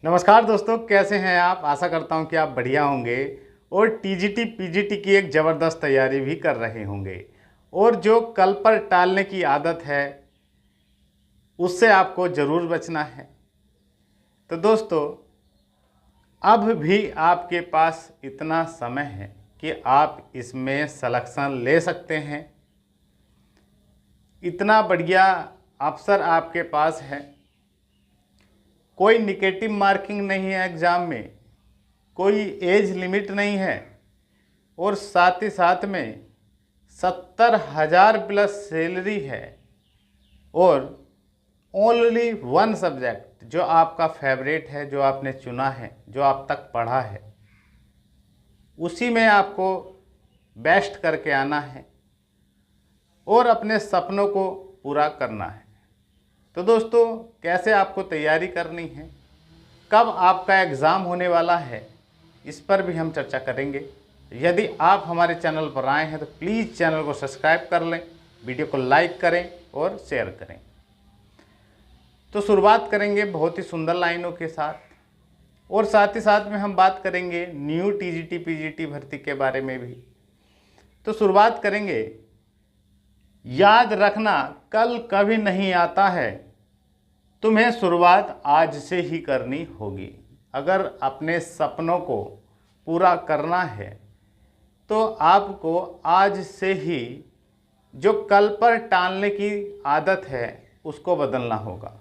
नमस्कार दोस्तों, कैसे हैं आप। आशा करता हूं कि आप बढ़िया होंगे और टीजीटी पीजीटी की एक ज़बरदस्त तैयारी भी कर रहे होंगे। और जो कल पर टालने की आदत है उससे आपको ज़रूर बचना है। तो दोस्तों, अब भी आपके पास इतना समय है कि आप इसमें सिलेक्शन ले सकते हैं। इतना बढ़िया अवसर आपके पास है। कोई निगेटिव मार्किंग नहीं है एग्ज़ाम में, कोई एज लिमिट नहीं है और साथ ही साथ में 70,000 प्लस सैलरी है। और ओनली वन सब्जेक्ट जो आपका फेवरेट है, जो आपने चुना है, जो आप तक पढ़ा है, उसी में आपको बेस्ट करके आना है और अपने सपनों को पूरा करना है। तो दोस्तों, कैसे आपको तैयारी करनी है, कब आपका एग्ज़ाम होने वाला है, इस पर भी हम चर्चा करेंगे। यदि आप हमारे चैनल पर आए हैं तो प्लीज़ चैनल को सब्सक्राइब कर लें, वीडियो को लाइक करें और शेयर करें। तो शुरुआत करेंगे बहुत ही सुंदर लाइनों के साथ और साथ ही साथ में हम बात करेंगे न्यू टीजीटी पीजीटी भर्ती के बारे में भी। तो शुरुआत करेंगे। याद रखना, कल कभी नहीं आता है, तुम्हें शुरुआत आज से ही करनी होगी। अगर अपने सपनों को पूरा करना है तो आपको आज से ही जो कल पर टालने की आदत है उसको बदलना होगा।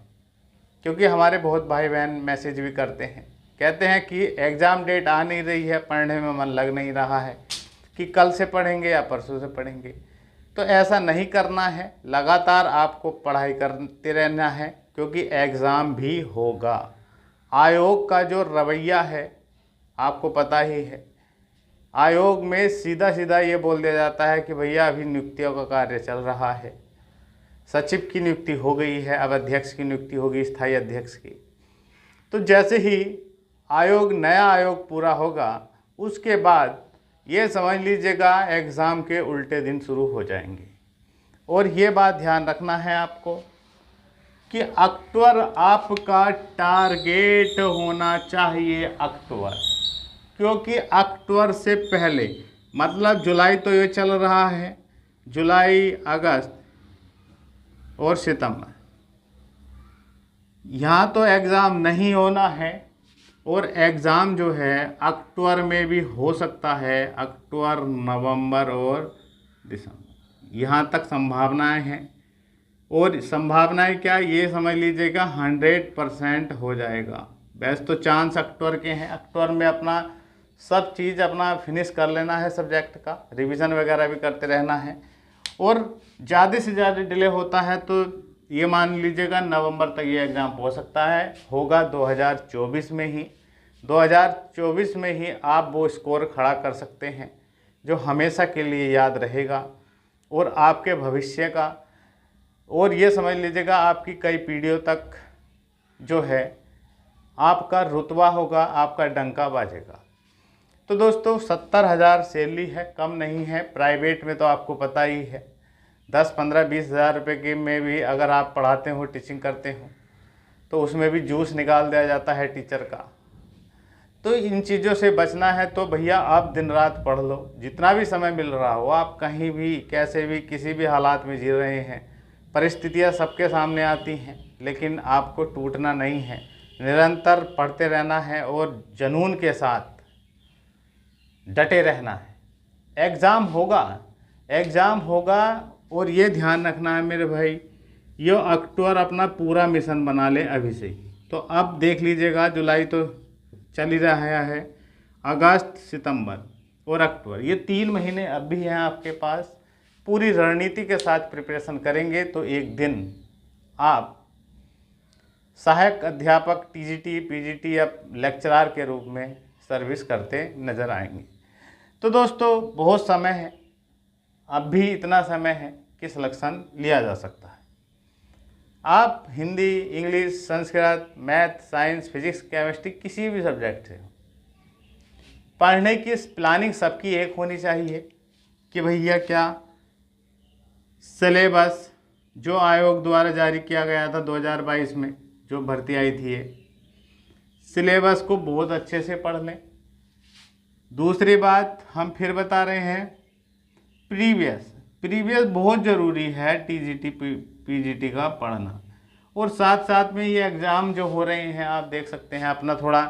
क्योंकि हमारे बहुत भाई बहन मैसेज भी करते हैं, कहते हैं कि एग्ज़ाम डेट आ नहीं रही है, पढ़ने में मन लग नहीं रहा है, कि कल से पढ़ेंगे या परसों से पढ़ेंगे। तो ऐसा नहीं करना है, लगातार आपको पढ़ाई करते रहना है, क्योंकि एग्ज़ाम भी होगा। आयोग का जो रवैया है आपको पता ही है। आयोग में सीधा सीधा ये बोल दिया जाता है कि भैया अभी नियुक्तियों का कार्य चल रहा है, सचिव की नियुक्ति हो गई है, अब अध्यक्ष की नियुक्ति होगी, स्थायी अध्यक्ष की। तो जैसे ही नया आयोग पूरा होगा उसके बाद ये समझ लीजिएगा एग्ज़ाम के उल्टे दिन शुरू हो जाएंगे। और ये बात ध्यान रखना है आपको कि अक्टूबर आपका टारगेट होना चाहिए, अक्टूबर। क्योंकि अक्टूबर से पहले, मतलब जुलाई तो ये चल रहा है, जुलाई, अगस्त और सितंबर, यहाँ तो एग्ज़ाम नहीं होना है। और एग्ज़ाम जो है अक्टूबर में भी हो सकता है, अक्टूबर, नवंबर और दिसंबर, यहाँ तक संभावनाएं हैं। और संभावनाएं क्या, ये समझ लीजिएगा 100% हो जाएगा। वैसे तो चांस अक्टूबर के हैं, अक्टूबर में अपना सब चीज़ अपना फिनिश कर लेना है, सब्जेक्ट का रिवीजन वगैरह भी करते रहना है। और ज़्यादा से ज़्यादा डिले होता है तो ये मान लीजिएगा नवंबर तक ये एग्ज़ाम हो सकता है। होगा 2024 में ही। 2024 में ही आप वो स्कोर खड़ा कर सकते हैं जो हमेशा के लिए याद रहेगा और आपके भविष्य का, और ये समझ लीजिएगा आपकी कई पीढ़ियों तक जो है आपका रुतबा होगा, आपका डंका बाजेगा। तो दोस्तों, 70,000 सैलरी है, कम नहीं है। प्राइवेट में तो आपको पता ही है 10, 15, 20 हज़ार रुपये के में भी अगर आप पढ़ाते हो, टीचिंग करते हो, तो उसमें भी जूस निकाल दिया जाता है टीचर का। तो इन चीज़ों से बचना है तो भैया आप दिन रात पढ़ लो, जितना भी समय मिल रहा हो। आप कहीं भी, कैसे भी, किसी भी हालात में जी रहे हैं, परिस्थितियाँ सबके सामने आती हैं, लेकिन आपको टूटना नहीं है, निरंतर पढ़ते रहना है और जुनून के साथ डटे रहना है। एग्ज़ाम होगा, एग्ज़ाम होगा। और ये ध्यान रखना है मेरे भाई, ये अक्टूबर अपना पूरा मिशन बना ले अभी से ही। तो अब देख लीजिएगा, जुलाई तो चल ही रहा है, अगस्त, सितंबर और अक्टूबर, ये 3 महीने अब भी हैं आपके पास। पूरी रणनीति के साथ प्रिपरेशन करेंगे तो एक दिन आप सहायक अध्यापक, टीजीटी, पीजीटी या लेक्चरार के रूप में सर्विस करते नज़र आएंगे। तो दोस्तों, बहुत समय है, अब भी इतना समय है कि सिलेक्शन लिया जा सकता है। आप Hindi, English, Sanskrit, math, science, physics, chemistry, किसी भी सब्जेक्ट से, पढ़ने की प्लानिंग सबकी एक होनी चाहिए कि भैया क्या सिलेबस जो आयोग द्वारा जारी किया गया था 2022 में, जो भर्ती आई थी, सिलेबस को बहुत अच्छे से पढ़ लें। दूसरी बात हम फिर बता रहे हैं, प्रीवियस बहुत ज़रूरी है टीजीटी पीजीटी का पढ़ना। और साथ साथ में ये एग्ज़ाम जो हो रहे हैं आप देख सकते हैं, अपना थोड़ा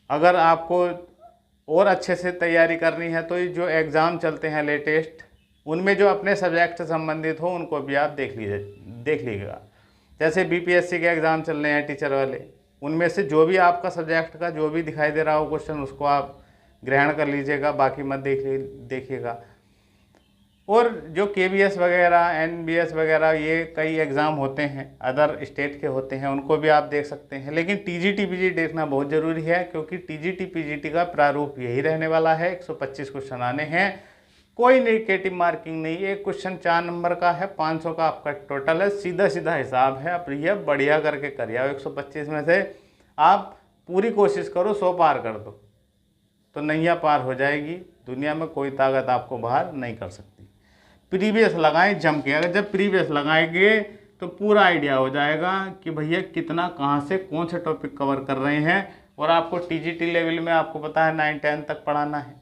अगर आपको और अच्छे से तैयारी करनी है तो ये जो एग्ज़ाम चलते हैं लेटेस्ट, उनमें जो अपने सब्जेक्ट से संबंधित हो उनको भी आप देख लीजिएगा। जैसे बीपीएससी के एग्ज़ाम चल रहे हैं टीचर वाले, उनमें से जो भी आपका सब्जेक्ट का जो भी दिखाई दे रहा हो क्वेश्चन, उसको आप ग्रहण कर लीजिएगा, बाकी मत देखिएगा। और जो केबीएस वगैरह, एनबीएस वगैरह, ये कई एग्ज़ाम होते हैं अदर स्टेट के होते हैं, उनको भी आप देख सकते हैं। लेकिन टीजीटी पीजीटी देखना बहुत ज़रूरी है, क्योंकि टीजीटी पीजीटी का प्रारूप यही रहने वाला है। 125 क्वेश्चन आने हैं, कोई नेगेटिव मार्किंग नहीं। एक क्वेश्चन 4 नंबर का है, 500 का आपका टोटल है। सीधा सीधा हिसाब है, अब ये बढ़िया करके करिए। 125 में से आप पूरी कोशिश करो 100 पार कर दो, तो नैया पार हो जाएगी। दुनिया में कोई ताकत आपको बाहर नहीं कर सकती। प्रीवियस लगाएं जम के। अगर जब प्रीवियस लगाएंगे तो पूरा आइडिया हो जाएगा कि भैया कितना कहाँ से कौन से टॉपिक कवर कर रहे हैं। और आपको टीजीटी लेवल में आपको पता है 9-10 तक पढ़ाना है,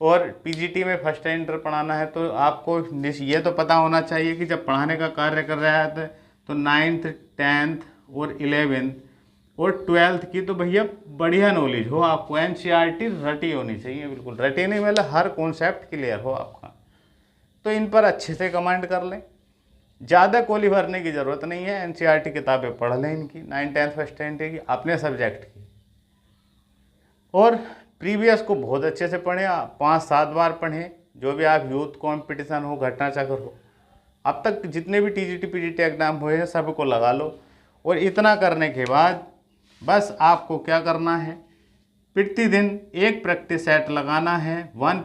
और पीजीटी में फर्स्ट इंटर पढ़ाना है। तो आपको ये तो पता होना चाहिए कि जब पढ़ाने का कार्य कर रहा है तो 9th 10th और 11th और 12th की तो भैया बढ़िया नॉलेज हो आपको। एनसीईआरटी रटी होनी चाहिए, बिल्कुल रटी नहीं मतलब हर कॉन्सेप्ट क्लियर हो आपका। तो इन पर अच्छे से कमांड कर लें, ज़्यादा कोली भरने की ज़रूरत नहीं है। एनसीईआरटी किताबें पढ़ लें इनकी, 9th 10th फर्स्ट इंटर की, अपने सब्जेक्ट की। और प्रीवियस को बहुत अच्छे से पढ़ें, 5-7 बार पढ़ें। जो भी आप यूथ कंपटीशन हो, घटना चक्र हो, अब तक जितने भी टीजीटी पीजीटी एग्जाम हुए हैं सबको लगा लो। और इतना करने के बाद बस आपको क्या करना है, प्रतिदिन एक प्रैक्टिस सेट लगाना है। 1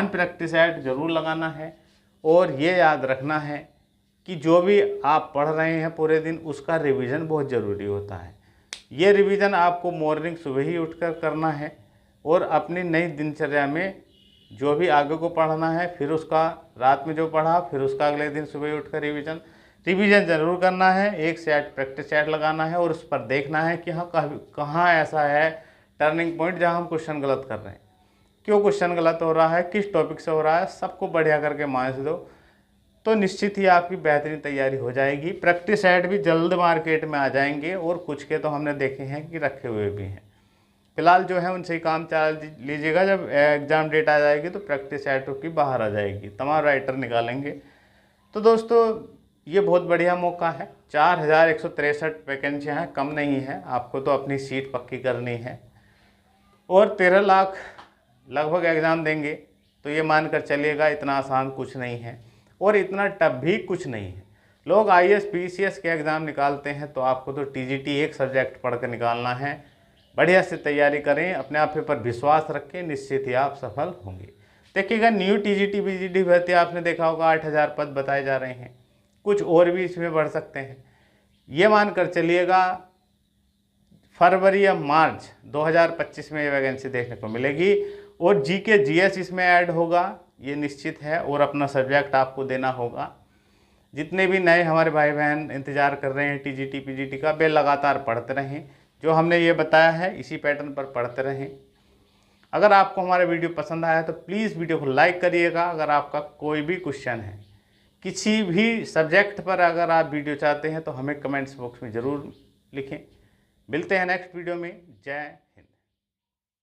प्रैक्टिस सेट जरूर लगाना है। और ये याद रखना है कि जो भी आप पढ़ रहे हैं पूरे दिन, उसका रिवीजन बहुत ज़रूरी होता है। ये रिवीजन आपको मॉर्निंग सुबह ही उठकर करना है, और अपनी नई दिनचर्या में जो भी आगे को पढ़ना है, फिर उसका रात में जो पढ़ा फिर उसका अगले दिन सुबह ही उठकर रिवीजन ज़रूर करना है। एक सेट प्रैक्टिस सेट लगाना है, और उस पर देखना है कि हाँ कहाँ ऐसा है टर्निंग पॉइंट जहाँ हम क्वेश्चन गलत कर रहे हैं, क्यों क्वेश्चन गलत हो रहा है, किस टॉपिक से हो रहा है, सबको बढ़िया करके मान दो, तो निश्चित ही आपकी बेहतरीन तैयारी हो जाएगी। प्रैक्टिस सेट भी जल्द मार्केट में आ जाएंगे, और कुछ के तो हमने देखे हैं कि रखे हुए भी हैं। फिलहाल जो है उनसे ही काम चला लीजिएगा। जब एग्ज़ाम डेट आ जाएगी तो प्रैक्टिस सेट की बाहर आ जाएगी, तमाम राइटर निकालेंगे। तो दोस्तों ये बहुत बढ़िया मौका है। 4163 वैकेंसियाँ हैं, कम नहीं है। आपको तो अपनी सीट पक्की करनी है, और 13 लाख लगभग एग्ज़ाम देंगे। तो ये मानकर चलिएगा इतना आसान कुछ नहीं है, और इतना टफ भी कुछ नहीं है। लोग आईएएस पीसीएस के एग्ज़ाम निकालते हैं, तो आपको तो टीजीटी एक सब्जेक्ट पढ़ कर निकालना है। बढ़िया से तैयारी करें, अपने आप पर विश्वास रखें, निश्चित ही आप सफल होंगे। देखिएगा न्यू टीजीटी पीजीटी भर्ती आपने देखा होगा 8000 पद बताए जा रहे हैं, कुछ और भी इसमें बढ़ सकते हैं। ये मानकर चलिएगा फरवरी या मार्च 2025 में ये वैकेंसी देखने को मिलेगी, और जीके जीएस इसमें ऐड होगा, ये निश्चित है। और अपना सब्जेक्ट आपको देना होगा। जितने भी नए हमारे भाई बहन इंतज़ार कर रहे हैं टीजीटी पीजीटी का, वे लगातार पढ़ते रहें। जो हमने ये बताया है इसी पैटर्न पर पढ़ते रहें। अगर आपको हमारा वीडियो पसंद आया तो प्लीज़ वीडियो को लाइक करिएगा। अगर आपका कोई भी क्वेश्चन है किसी भी सब्जेक्ट पर, अगर आप वीडियो चाहते हैं तो हमें कमेंट्स बॉक्स में ज़रूर लिखें। मिलते हैं नेक्स्ट वीडियो में। जय हिंद।